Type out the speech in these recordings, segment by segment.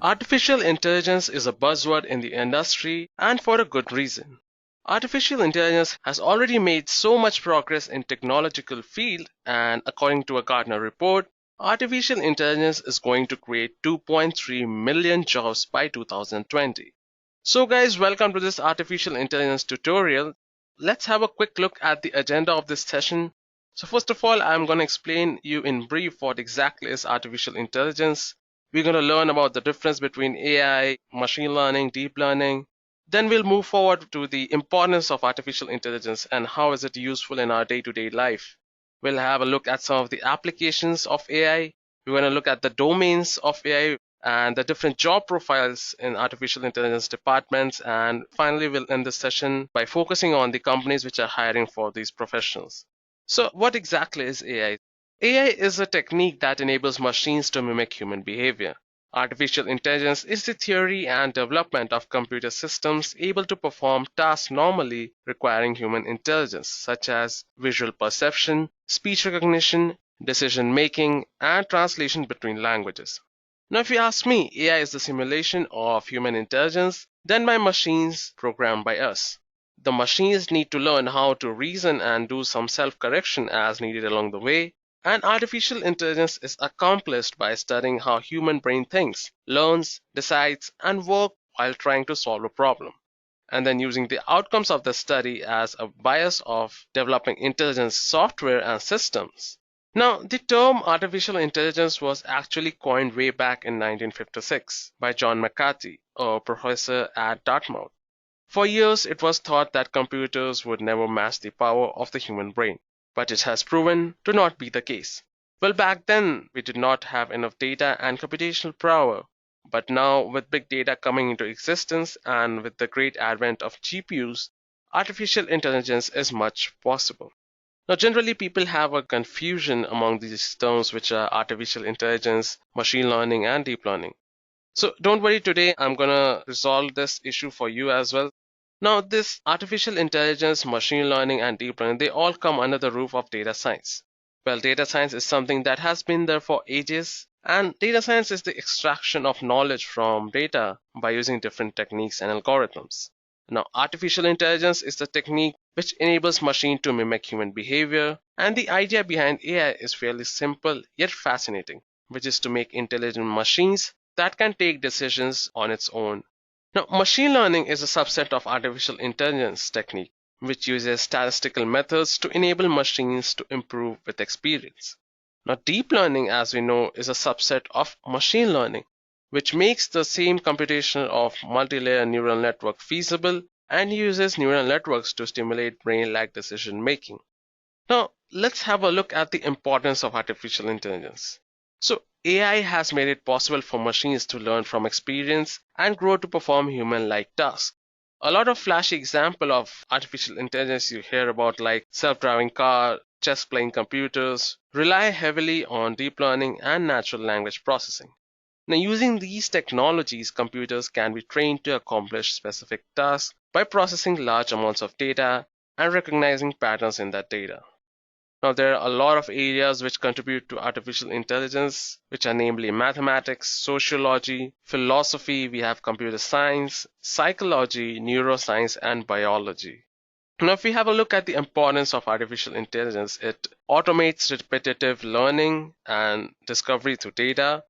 Artificial intelligence is a buzzword in the industry, and for a good reason. Artificial intelligence has already made so much progress in technological field, and according to a Gartner report, artificial intelligence is going to create 2.3 million jobs by 2020. So guys, welcome to this artificial intelligence tutorial. Let's have a quick look at the agenda of this session. So first of all, I'm going to explain you in brief what exactly is artificial intelligence. We're going to learn about the difference between AI, machine learning, deep learning. Then we'll move forward to the importance of artificial intelligence and how is it useful in our day-to-day life. We'll have a look at some of the applications of AI. We're going to look at the domains of AI and the different job profiles in artificial intelligence departments. And finally, we'll end the session by focusing on the companies which are hiring for these professionals. So what exactly is AI? AI is a technique that enables machines to mimic human behavior. Artificial intelligence is the theory and development of computer systems able to perform tasks normally requiring human intelligence, such as visual perception, speech recognition, decision making, and translation between languages. Now, if you ask me, AI is the simulation of human intelligence done by machines programmed by us. The machines need to learn how to reason and do some self correction as needed along the way, and artificial intelligence is accomplished by studying how human brain thinks, learns, decides, and works while trying to solve a problem, and then using the outcomes of the study as a bias of developing intelligence software and systems. Now, the term artificial intelligence was actually coined way back in 1956 by John McCarthy, a professor at Dartmouth. For years, it was thought that computers would never match the power of the human brain, but it has proven to not be the case. Well, back then, we did not have enough data and computational power, but now, with big data coming into existence and with the great advent of GPUs, artificial intelligence is much possible. Now, generally, people have a confusion among these terms, which are artificial intelligence, machine learning, and deep learning. So, don't worry, today I'm gonna resolve this issue for you as well. Now, this artificial intelligence, machine learning, and deep learning, they all come under the roof of data science. Well, data science is something that has been there for ages, and data science is the extraction of knowledge from data by using different techniques and algorithms. Now, artificial intelligence is the technique which enables machine to mimic human behavior, and the idea behind AI is fairly simple yet fascinating, which is to make intelligent machines that can take decisions on its own. Now, machine learning is a subset of artificial intelligence technique, which uses statistical methods to enable machines to improve with experience. Now, deep learning, as we know, is a subset of machine learning, which makes the same computation of multi-layer neural network feasible and uses neural networks to stimulate brain-like decision making. Now, let's have a look at the importance of artificial intelligence. So, AI has made it possible for machines to learn from experience and grow to perform human-like tasks. A lot of flashy example of artificial intelligence you hear about, like self-driving car, chess playing computers, rely heavily on deep learning and natural language processing. Now, using these technologies, computers can be trained to accomplish specific tasks by processing large amounts of data and recognizing patterns in that data. Now, there are a lot of areas which contribute to artificial intelligence, which are namely mathematics, sociology, philosophy, we have computer science, psychology, neuroscience, and biology. Now, if we have a look at the importance of artificial intelligence, it automates repetitive learning and discovery through data.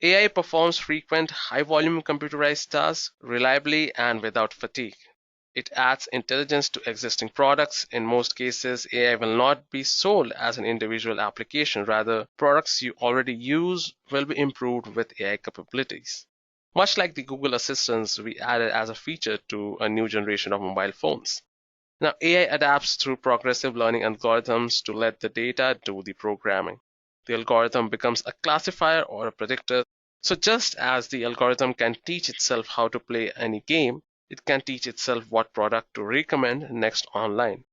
AI performs frequent, high-volume computerized tasks reliably and without fatigue. It adds intelligence to existing products. In most cases, AI will not be sold as an individual application. Rather, products you already use will be improved with AI capabilities. Much like the Google Assistants we added as a feature to a new generation of mobile phones. Now, AI adapts through progressive learning algorithms to let the data do the programming. The algorithm becomes a classifier or a predictor. So just as the algorithm can teach itself how to play any game, it can teach itself what product to recommend next online.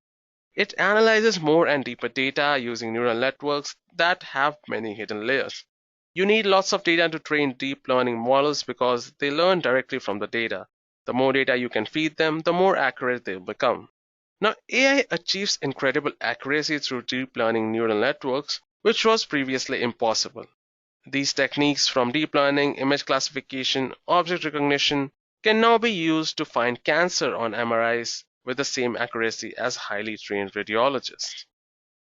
It analyzes more and deeper data using neural networks that have many hidden layers. You need lots of data to train deep learning models because they learn directly from the data. The more data you can feed them, the more accurate they'll become. Now, AI achieves incredible accuracy through deep learning neural networks, which was previously impossible. These techniques from deep learning, image classification, object recognition can now be used to find cancer on MRIs with the same accuracy as highly trained radiologists.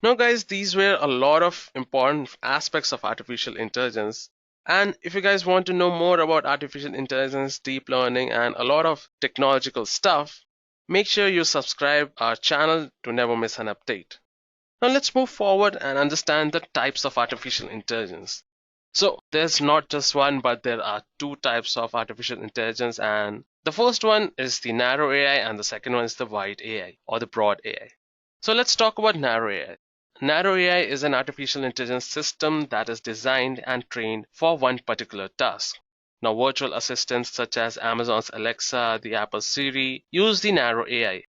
Now, guys, these were a lot of important aspects of artificial intelligence. And if you guys want to know more about artificial intelligence, deep learning, and a lot of technological stuff, make sure you subscribe our channel to never miss an update. Now, let's move forward and understand the types of artificial intelligence. So, there's not just one, but there are two types of artificial intelligence, and the first one is the narrow AI, and the second one is the wide AI or the broad AI. So, let's talk about narrow AI. Narrow AI is an artificial intelligence system that is designed and trained for one particular task. Now, virtual assistants such as Amazon's Alexa, the Apple Siri use the narrow AI.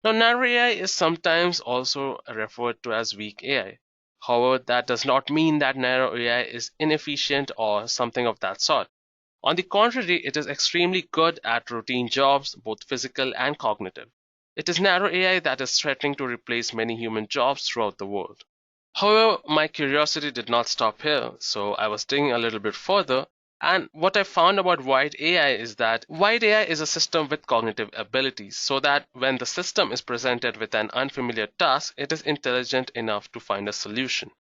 Now, narrow AI is sometimes also referred to as weak AI. However, that does not mean that narrow AI is inefficient or something of that sort. On the contrary, it is extremely good at routine jobs, both physical and cognitive. It is narrow AI that is threatening to replace many human jobs throughout the world. However, my curiosity did not stop here, so I was digging a little bit further. And what I found about wide AI is that wide AI is a system with cognitive abilities, so that when the system is presented with an unfamiliar task, it is intelligent enough to find a solution.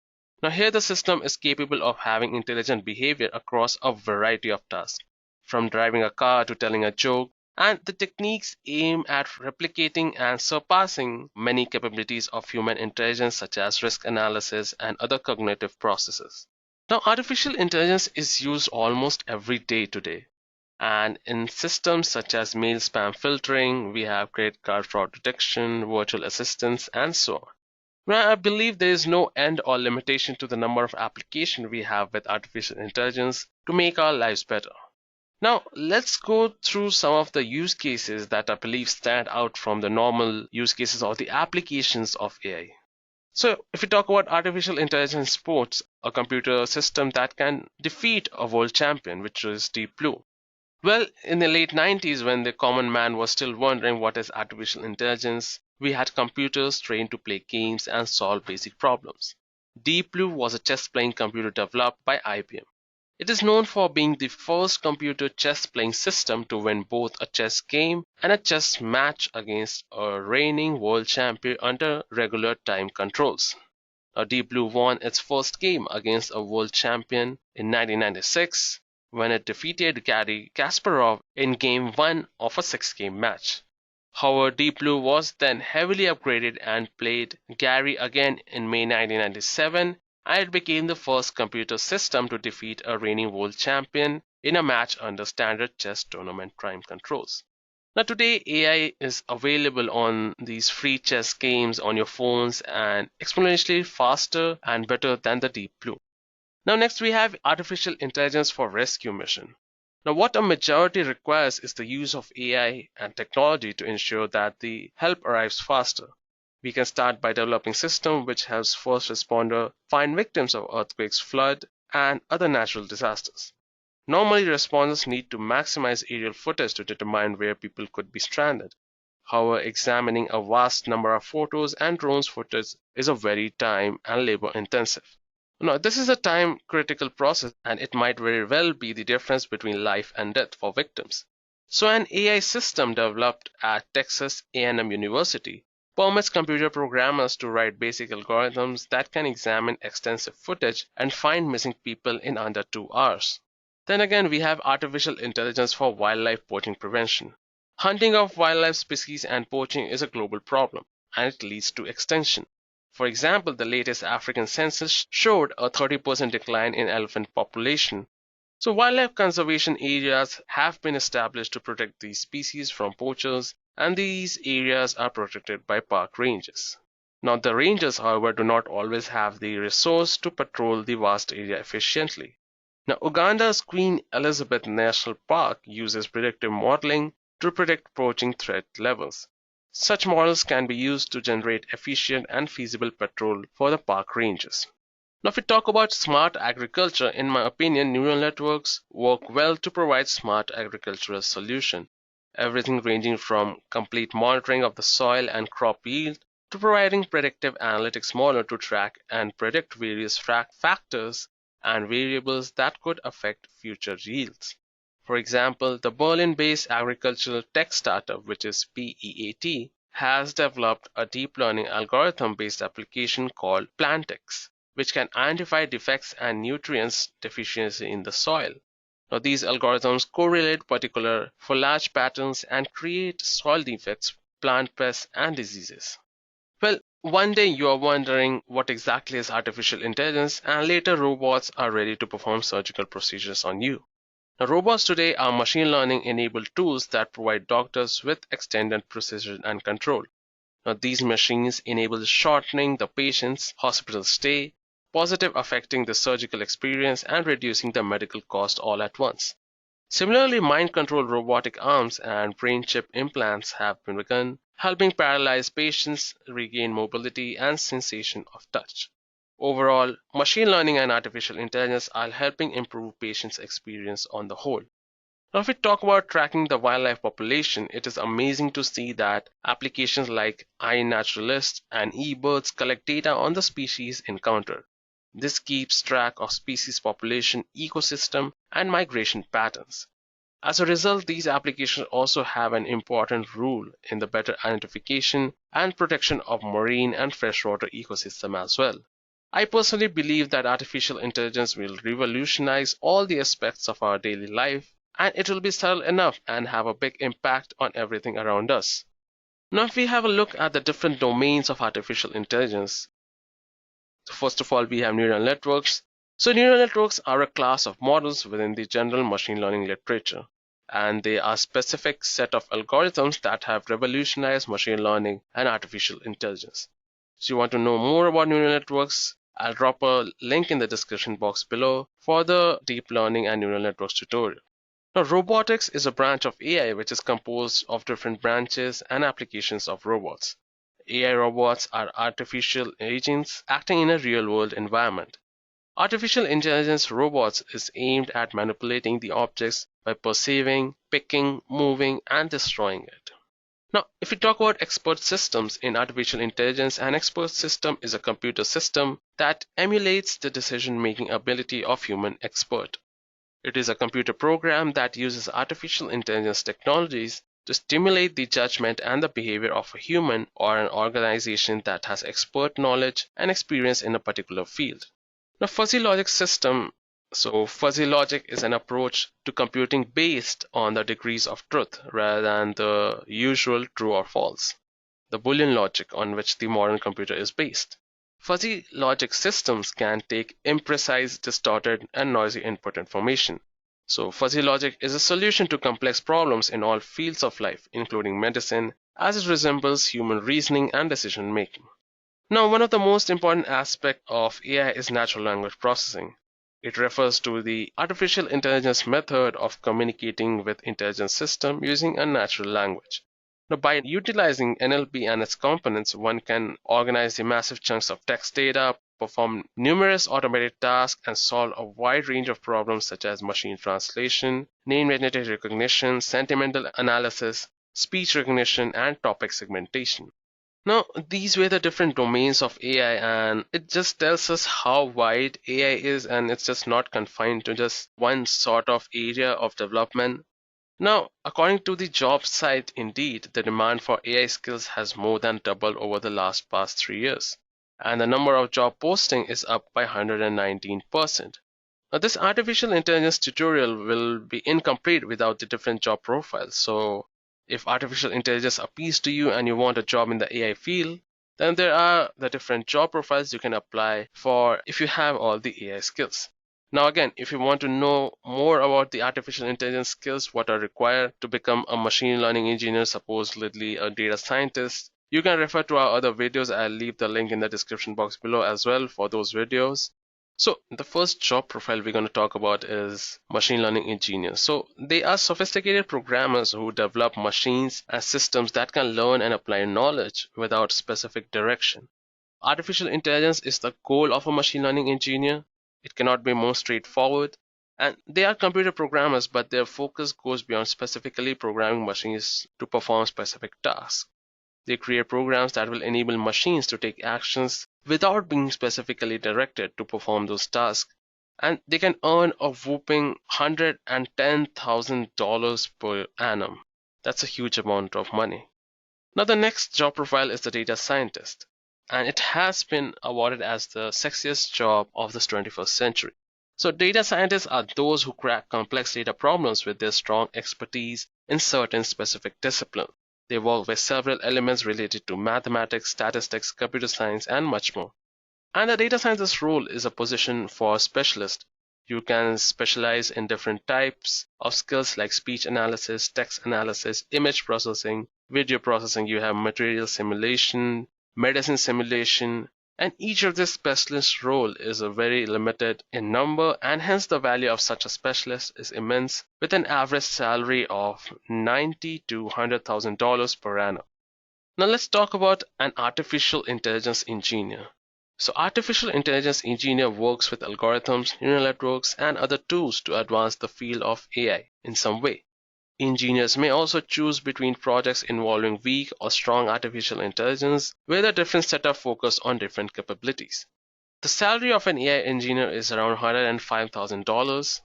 Now, here the system is capable of having intelligent behavior across a variety of tasks, from driving a car to telling a joke, and the techniques aim at replicating and surpassing many capabilities of human intelligence, such as risk analysis and other cognitive processes. Now, artificial intelligence is used almost every day today. And in systems such as mail spam filtering, we have credit card fraud detection, virtual assistants, and so on. Now, I believe there is no end or limitation to the number of applications we have with artificial intelligence to make our lives better. Now, let's go through some of the use cases that I believe stand out from the normal use cases or the applications of AI. So, if we talk about artificial intelligence sports, a computer system that can defeat a world champion, which is Deep Blue. Well, in the late 90s, when the common man was still wondering what is artificial intelligence, we had computers trained to play games and solve basic problems. Deep Blue was a chess playing computer developed by IBM. It is known for being the first computer chess playing system to win both a chess game and a chess match against a reigning world champion under regular time controls. Now, Deep Blue won its first game against a world champion in 1996 when it defeated Garry Kasparov in Game 1 of a 6-game match. However, Deep Blue was then heavily upgraded and played Garry again in May 1997, and it became the first computer system to defeat a reigning world champion in a match under standard chess tournament time controls. Now, today, AI is available on these free chess games on your phones and exponentially faster and better than the Deep Blue. Now, next we have artificial intelligence for rescue mission. Now, what a majority requires is the use of AI and technology to ensure that the help arrives faster. We can start by developing system which helps first responder find victims of earthquakes, flood, and other natural disasters. Normally, responders need to maximize aerial footage to determine where people could be stranded. However, examining a vast number of photos and drones footage is a very time and labor intensive. Now, this is a time critical process and it might very well be the difference between life and death for victims. So an AI system developed at Texas A&M University permits computer programmers to write basic algorithms that can examine extensive footage and find missing people in under 2 hours. Then again, we have artificial intelligence for wildlife poaching prevention. Hunting of wildlife species and poaching is a global problem, and it leads to extinction. For example, the latest African census showed a 30% decline in elephant population. So wildlife conservation areas have been established to protect these species from poachers, and these areas are protected by park rangers. Now, the rangers, however, do not always have the resource to patrol the vast area efficiently. Now, Uganda's Queen Elizabeth National Park uses predictive modeling to predict poaching threat levels. Such models can be used to generate efficient and feasible patrol for the park rangers. Now, if we talk about smart agriculture, in my opinion, neural networks work well to provide smart agricultural solutions. Everything ranging from complete monitoring of the soil and crop yield to providing predictive analytics model to track and predict various factors and variables that could affect future yields. For example, the Berlin-based agricultural tech startup, which is PEAT, has developed a deep learning algorithm-based application called Plantex, which can identify defects and nutrients deficiency in the soil. Now, these algorithms correlate particular foliage patterns and create soil defects, plant pests, and diseases. Well, one day you are wondering what exactly is artificial intelligence, and later robots are ready to perform surgical procedures on you. Now, robots today are machine learning enabled tools that provide doctors with extended precision and control. Now, these machines enable shortening the patient's hospital stay, positive affecting the surgical experience, and reducing the medical cost all at once. Similarly, mind-controlled robotic arms and brain chip implants have been begun, helping paralyzed patients regain mobility and sensation of touch. Overall, machine learning and artificial intelligence are helping improve patients' experience on the whole. Now, if we talk about tracking the wildlife population, it is amazing to see that applications like iNaturalist and eBirds collect data on the species encountered. This keeps track of species population, ecosystem, and migration patterns. As a result, these applications also have an important role in the better identification and protection of marine and freshwater ecosystem as well. I personally believe that artificial intelligence will revolutionize all the aspects of our daily life, and it will be subtle enough and have a big impact on everything around us. Now, if we have a look at the different domains of artificial intelligence, first of all, we have neural networks. So, neural networks are a class of models within the general machine learning literature, and they are a specific set of algorithms that have revolutionized machine learning and artificial intelligence. So, you want to know more about neural networks? I'll drop a link in the description box below for the deep learning and neural networks tutorial. Now, robotics is a branch of AI which is composed of different branches and applications of robots. AI robots are artificial agents acting in a real-world environment. Artificial intelligence robots is aimed at manipulating the objects by perceiving, picking, moving, and destroying it. Now, if we talk about expert systems in artificial intelligence, an expert system is a computer system that emulates the decision-making ability of human expert. It is a computer program that uses artificial intelligence technologies to stimulate the judgment and the behavior of a human or an organization that has expert knowledge and experience in a particular field. Now, fuzzy logic system. So, fuzzy logic is an approach to computing based on the degrees of truth rather than the usual true or false, the Boolean logic on which the modern computer is based. Fuzzy logic systems can take imprecise, distorted, and noisy input information. So, fuzzy logic is a solution to complex problems in all fields of life, including medicine, as it resembles human reasoning and decision making. Now, one of the most important aspects of AI is natural language processing. It refers to the artificial intelligence method of communicating with intelligent system using a natural language. Now, by utilizing NLP and its components, one can organize the massive chunks of text data, perform numerous automated tasks, and solve a wide range of problems such as machine translation, name identity recognition, sentimental analysis, speech recognition, and topic segmentation. Now, these were the different domains of AI, and it just tells us how wide AI is, and it's just not confined to just one sort of area of development. Now, according to the job site Indeed, the demand for AI skills has more than doubled over the past 3 years, and the number of job posting is up by 119%. Now, this artificial intelligence tutorial will be incomplete without the different job profiles. So, if artificial intelligence appeals to you and you want a job in the AI field, then there are the different job profiles you can apply for if you have all the AI skills. Now again, if you want to know more about the artificial intelligence skills, what are required to become a machine learning engineer, supposedly a data scientist, you can refer to our other videos. I'll leave the link in the description box below as well for those videos. So the first job profile we're going to talk about is machine learning engineers. So they are sophisticated programmers who develop machines and systems that can learn and apply knowledge without specific direction. Artificial intelligence is the goal of a machine learning engineer. It cannot be more straightforward. And they are computer programmers, but their focus goes beyond specifically programming machines to perform specific tasks. They create programs that will enable machines to take actions without being specifically directed to perform those tasks. and they can earn a whopping $110,000 per annum. That's a huge amount of money. Now, the next job profile is the data scientist, and it has been awarded as the sexiest job of this 21st century. So, data scientists are those who crack complex data problems with their strong expertise in certain specific discipline. They work with several elements related to mathematics, statistics, computer science, and much more. And the data scientist role is a position for specialist. You can specialize in different types of skills like speech analysis, text analysis, image processing, video processing. You have material simulation, medicine simulation, and each of this specialist role is a very limited in number, and hence the value of such a specialist is immense, with an average salary of $90,000 to $100,000 per annum. Now let's talk about an artificial intelligence engineer. So artificial intelligence engineer works with algorithms, neural networks, and other tools to advance the field of AI in some way. Engineers may also choose between projects involving weak or strong artificial intelligence, where the different setup focus on different capabilities. The salary of an AI engineer is around $105,000.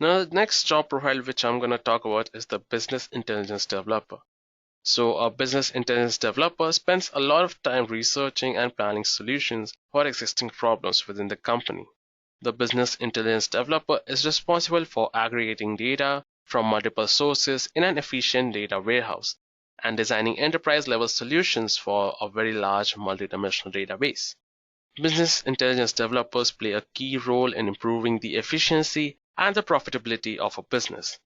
Now the next job profile which I'm going to talk about is the business intelligence developer. So a business intelligence developer spends a lot of time researching and planning solutions for existing problems within the company. The business intelligence developer is responsible for aggregating data from multiple sources in an efficient data warehouse and designing enterprise-level solutions for a very large multidimensional database. Business intelligence developers play a key role in improving the efficiency and the profitability of a business.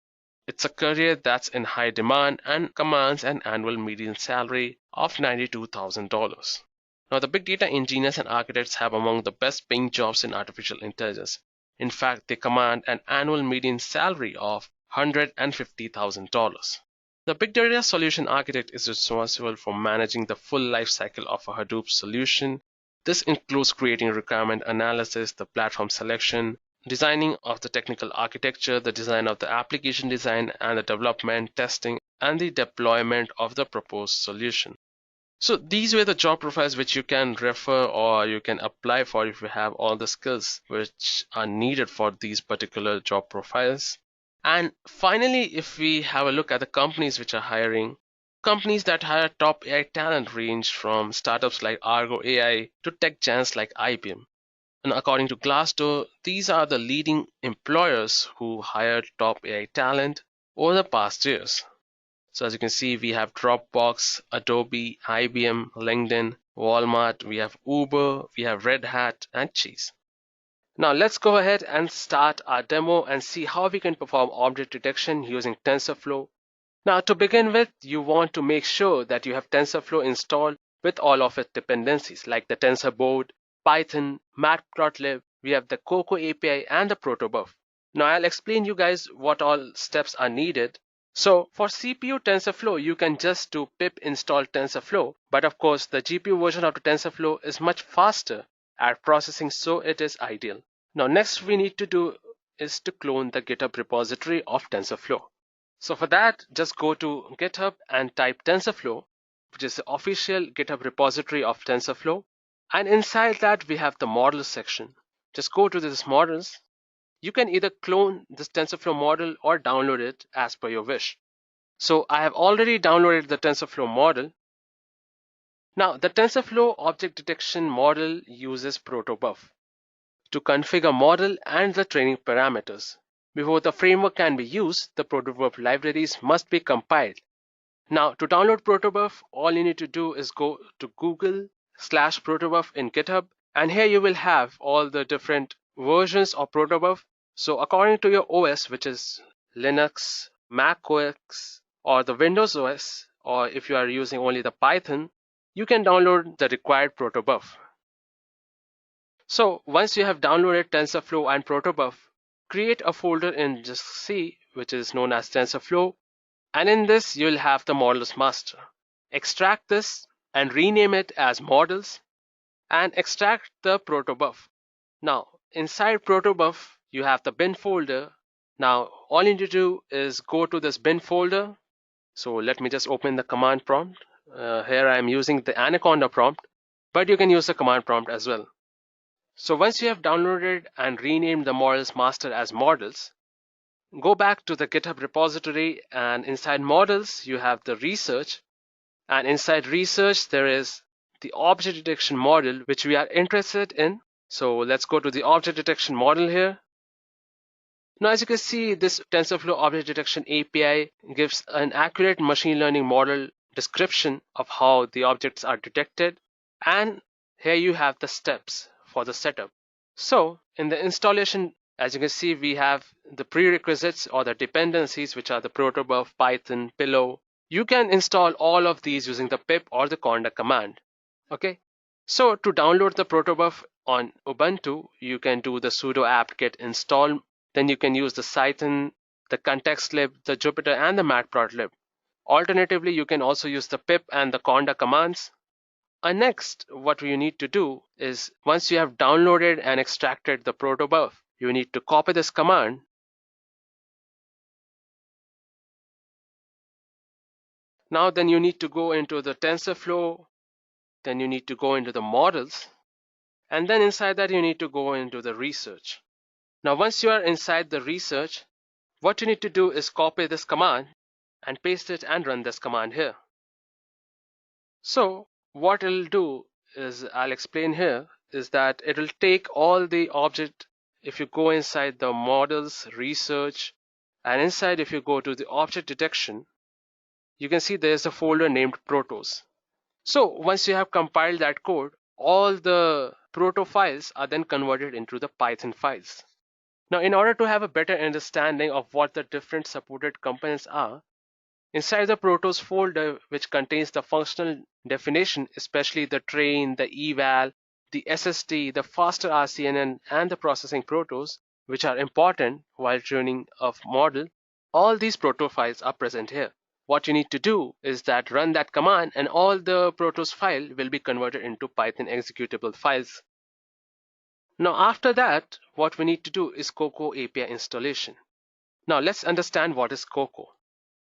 It's a career that's in high demand and commands an annual median salary of $92,000. Now, the big data engineers and architects have among the best paying jobs in artificial intelligence. In fact, they command an annual median salary of $150,000. The big data solution architect is responsible for managing the full life cycle of a Hadoop solution. This includes creating requirement analysis, the platform selection, designing of the technical architecture, the design of the application design, and the development, testing, and the deployment of the proposed solution. So these were the job profiles which you can refer or you can apply for if you have all the skills which are needed for these particular job profiles. And finally, if we have a look at the companies which are hiring, companies that hire top AI talent range from startups like Argo AI to tech giants like IBM. And according to Glassdoor, these are the leading employers who hired top AI talent over the past years. So as you can see, we have Dropbox, Adobe, IBM, LinkedIn, Walmart, we have Uber, we have Red Hat, and Cheese. Now let's go ahead and start our demo and see how we can perform object detection using TensorFlow. Now to begin with, you want to make sure that you have TensorFlow installed with all of its dependencies like the TensorBoard, Python, Matplotlib, we have the Cocoa API and the protobuf. Now I'll explain you guys what all steps are needed. So for CPU TensorFlow, you can just do pip install TensorFlow, but of course the GPU version of the TensorFlow is much faster at processing, so it is ideal. Now next we need to do is to clone the GitHub repository of TensorFlow. So for that, just go to GitHub and type TensorFlow, which is the official GitHub repository of TensorFlow. And inside that, we have the models section. Just go to this models. You can either clone this TensorFlow model or download it as per your wish. So I have already downloaded the TensorFlow model. Now the TensorFlow object detection model uses protobuf to configure model and the training parameters. Before the framework can be used, the protobuf libraries must be compiled. Now to download protobuf, all you need to do is go to Google/protobuf in GitHub, and here you will have all the different versions of protobuf. So according to your OS, which is Linux, Mac OS, or the Windows OS, or if you are using only the Python, you can download the required protobuf. So once you have downloaded TensorFlow and protobuf, create a folder in just C, which is known as TensorFlow, and in this you'll have the models master. Extract this and rename it as models and extract the protobuf. Now inside protobuf you have the bin folder. Now all you need to do is go to this bin folder. So let me just open the command prompt. Here I am using the Anaconda prompt, but you can use the command prompt as well. So once you have downloaded and renamed the models master as models, go back to the GitHub repository, and inside models you have the research, and inside research there is the object detection model which we are interested in. So let's go to the object detection model here. Now as you can see, this TensorFlow object detection API gives an accurate machine learning model description of how the objects are detected, and here you have the steps for the setup. So in the installation, as you can see, we have the prerequisites or the dependencies, which are the protobuf, Python, Pillow. You can install all of these using the pip or the conda command. Okay, so to download the protobuf on Ubuntu, you can do the sudo apt-get install. Then you can use the Cython, the contextlib, the Jupyter, and the matplotlib. Alternatively, you can also use the pip and the conda commands. Next, what you need to do is, once you have downloaded and extracted the protobuf, you need to copy this command. Now then you need to go into the TensorFlow, then you need to go into the models, and then inside that you need to go into the research. Now once you are inside the research, what you need to do is copy this command and paste it and run this command here. So what it'll do is, I'll explain here, is that it'll take all the object. If you go inside the models, research, and inside if you go to the object detection, you can see there's a folder named protos. So once you have compiled that code, all the proto files are then converted into the Python files. Now in order to have a better understanding of what the different supported components are, inside the protos folder, which contains the functional definition, especially the train, the eval, the SST, the faster RCNN, and the processing protos, which are important while training a model, all these proto files are present here. What you need to do is that run that command, and all the protos file will be converted into Python executable files. Now after that, what we need to do is Cocoa API installation. Now let's understand what is Cocoa.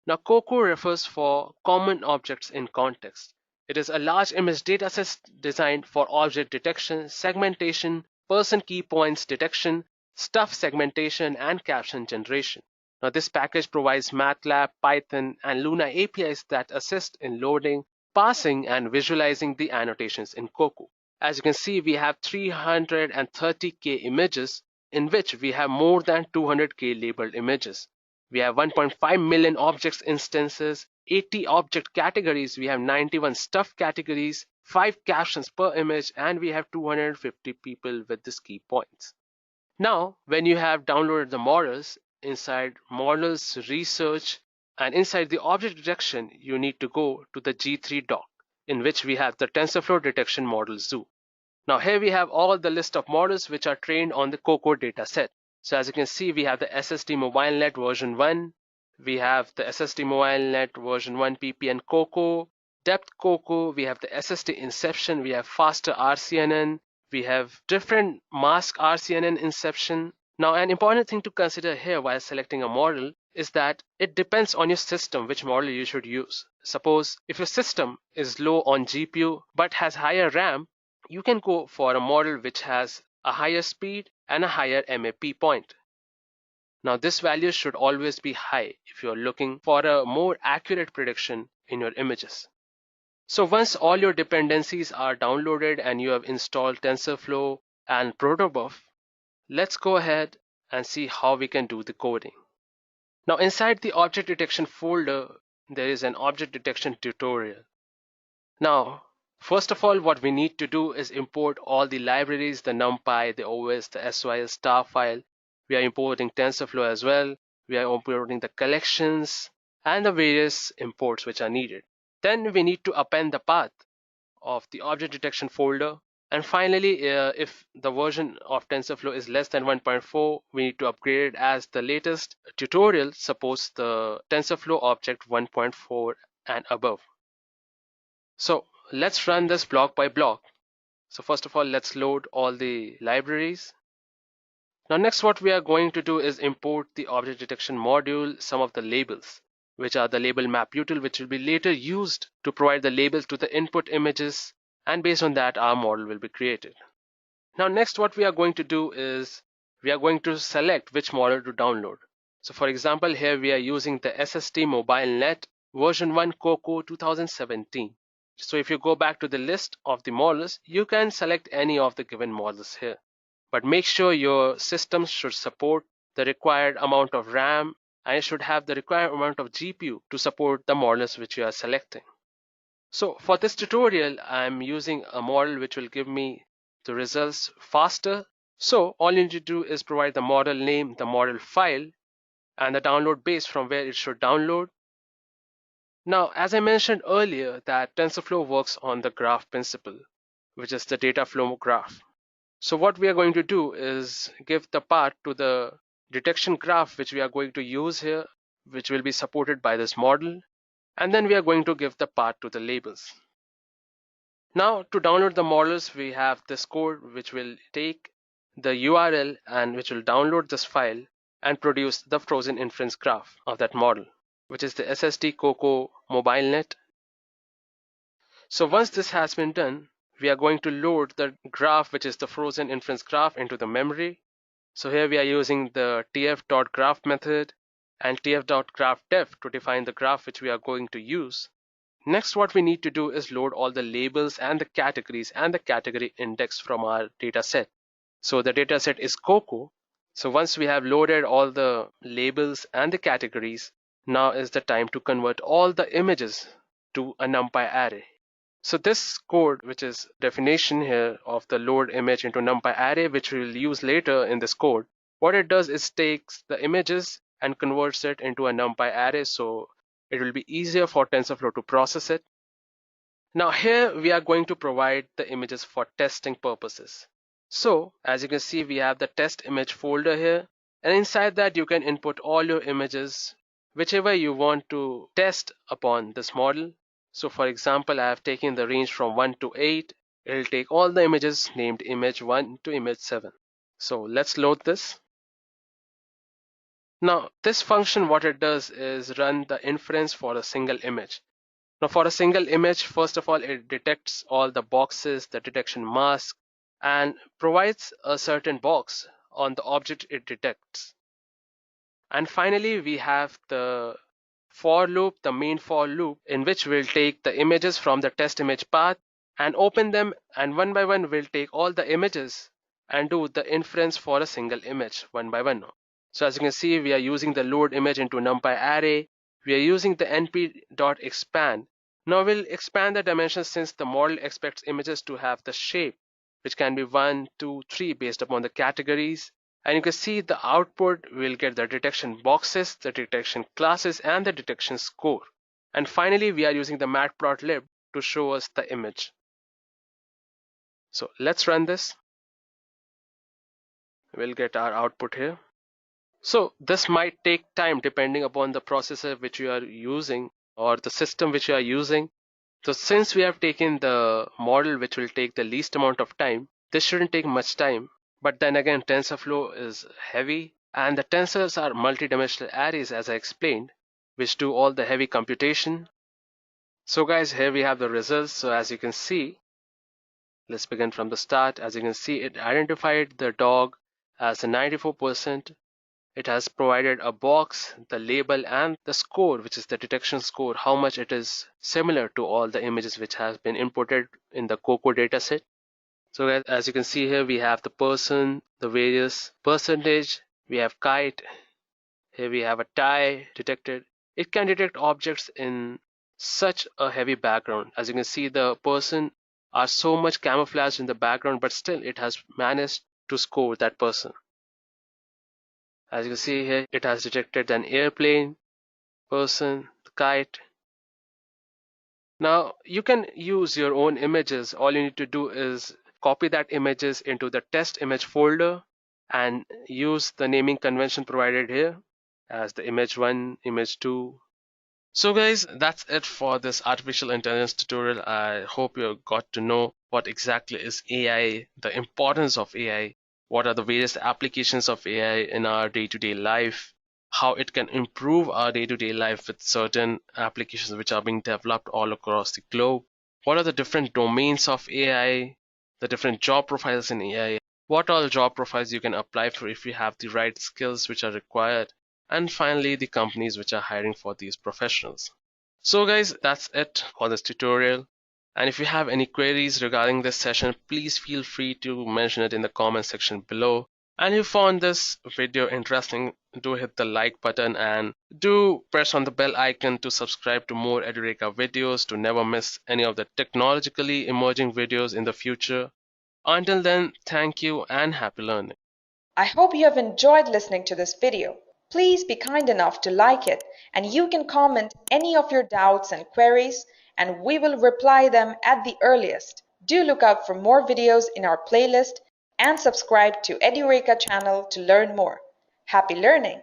Now Cocoa refers for common objects in context. It is a large image dataset designed for object detection, segmentation, person key points detection, stuff segmentation, and caption generation. Now this package provides MATLAB, Python, and Luna APIs that assist in loading, parsing, and visualizing the annotations in Cocoa. As you can see, we have 330K images, in which we have more than 200K labeled images. We have 1.5 million objects instances, 80 object categories, we have 91 stuff categories, 5 captions per image, and we have 250 people with these key points. Now, when you have downloaded the models, inside models, research, and inside the object detection, you need to go to the G3 doc, in which we have the TensorFlow detection model zoo. Now here we have all the list of models which are trained on the Cocoa dataset. So as you can see, we have the SST MobileNet version 1, we have the SST MobileNet version 1 PPN Cocoa, Depth Cocoa, we have the SST Inception, we have faster RCNN, we have different mask RCNN Inception. Now an important thing to consider here while selecting a model is that it depends on your system which model you should use. Suppose if your system is low on GPU but has higher RAM, you can go for a model which has a higher speed and a higher MAP point. Now this value should always be high if you're looking for a more accurate prediction in your images. So once all your dependencies are downloaded and you have installed TensorFlow and protobuf, let's go ahead and see how we can do the coding. Now inside the object detection folder, there is an object detection tutorial. Now first of all, what we need to do is import all the libraries, the NumPy, the OS, the SYL star file. We are importing TensorFlow as well. We are importing the collections and the various imports which are needed. Then we need to append the path of the object detection folder. And finally, if the version of TensorFlow is less than 1.4, we need to upgrade it as the latest tutorial supports the TensorFlow object 1.4 and above. So let's run this block by block. So first of all, let's load all the libraries. Now next what we are going to do is import the object detection module, some of the labels, which are the label map util, which will be later used to provide the labels to the input images, and based on that our model will be created. Now next what we are going to do is we are going to select which model to download. So for example, here we are using the SST MobileNet version 1 Coco 2017. So if you go back to the list of the models, you can select any of the given models here. But make sure your system should support the required amount of RAM and it should have the required amount of GPU to support the models which you are selecting. So for this tutorial, I'm using a model which will give me the results faster. So all you need to do is provide the model name, the model file, and the download base from where it should download. Now, as I mentioned earlier, that TensorFlow works on the graph principle, which is the data flow graph. So what we are going to do is give the path to the detection graph, which we are going to use here, which will be supported by this model. And then we are going to give the path to the labels. Now to download the models, we have this code which will take the URL and which will download this file and produce the frozen inference graph of that model, which is the SST Coco MobileNet. So once this has been done, we are going to load the graph, which is the frozen inference graph, into the memory. So here we are using the tf.graph method and tf.graphdef to define the graph which we are going to use. Next, what we need to do is load all the labels and the categories and the category index from our data set. So the data set is Coco. So once we have loaded all the labels and the categories, now is the time to convert all the images to a NumPy array. So this code, which is definition here of the load image into NumPy array, which we will use later in this code, what it does is takes the images and converts it into a NumPy array. So it will be easier for TensorFlow to process it. Now here we are going to provide the images for testing purposes. So as you can see, we have the test image folder here, and inside that you can input all your images, whichever you want to test upon this model. So for example, I have taken the range from 1 to 8. It will take all the images named image 1 to image 7. So let's load this. Now this function, what it does is run the inference for a single image. Now for a single image, first of all, it detects all the boxes, the detection mask, and provides a certain box on the object it detects. And finally, we have the for loop, the main for loop, in which we'll take the images from the test image path and open them, and one by one we'll take all the images and do the inference for a single image one by one. So as you can see, we are using the load image into NumPy array. We are using the np.expand. Now we'll expand the dimensions since the model expects images to have the shape, which can be 1, 2, 3 based upon the categories. And you can see the output will get the detection boxes, the detection classes, and the detection score. And finally, we are using the matplotlib to show us the image. So let's run this. We'll get our output here. So this might take time depending upon the processor which you are using or the system which you are using. So since we have taken the model which will take the least amount of time, this shouldn't take much time. But then again, TensorFlow is heavy and the tensors are multidimensional arrays, as I explained, which do all the heavy computation. So guys, here we have the results. So as you can see, let's begin from the start. As you can see, it identified the dog as a 94%. It has provided a box, the label, and the score, which is the detection score, how much it is similar to all the images which has been inputted in the Coco dataset. So as you can see here, we have the person, the various percentage, we have kite, here we have a tie detected. It can detect objects in such a heavy background. As you can see, the person are so much camouflaged in the background, but still it has managed to score that person. As you can see here, it has detected an airplane, person, kite. Now you can use your own images. All you need to do is copy that images into the test image folder and use the naming convention provided here as the image 1, image 2. So guys, that's it for this artificial intelligence tutorial. I hope you got to know what exactly is AI, the importance of AI, what are the various applications of AI in our day-to-day life, how it can improve our day-to-day life with certain applications which are being developed all across the globe. What are the different domains of AI, the different job profiles in AI, what all job profiles you can apply for if you have the right skills which are required, and finally the companies which are hiring for these professionals. So guys, that's it for this tutorial. And if you have any queries regarding this session, please feel free to mention it in the comment section below. And if you found this video interesting, do hit the like button and do press on the bell icon to subscribe to more Edureka videos to never miss any of the technologically emerging videos in the future. Until then, thank you and happy learning. I hope you have enjoyed listening to this video. Please be kind enough to like it, and you can comment any of your doubts and queries, and we will reply them at the earliest. Do look out for more videos in our playlist and subscribe to Edureka channel to learn more. Happy learning!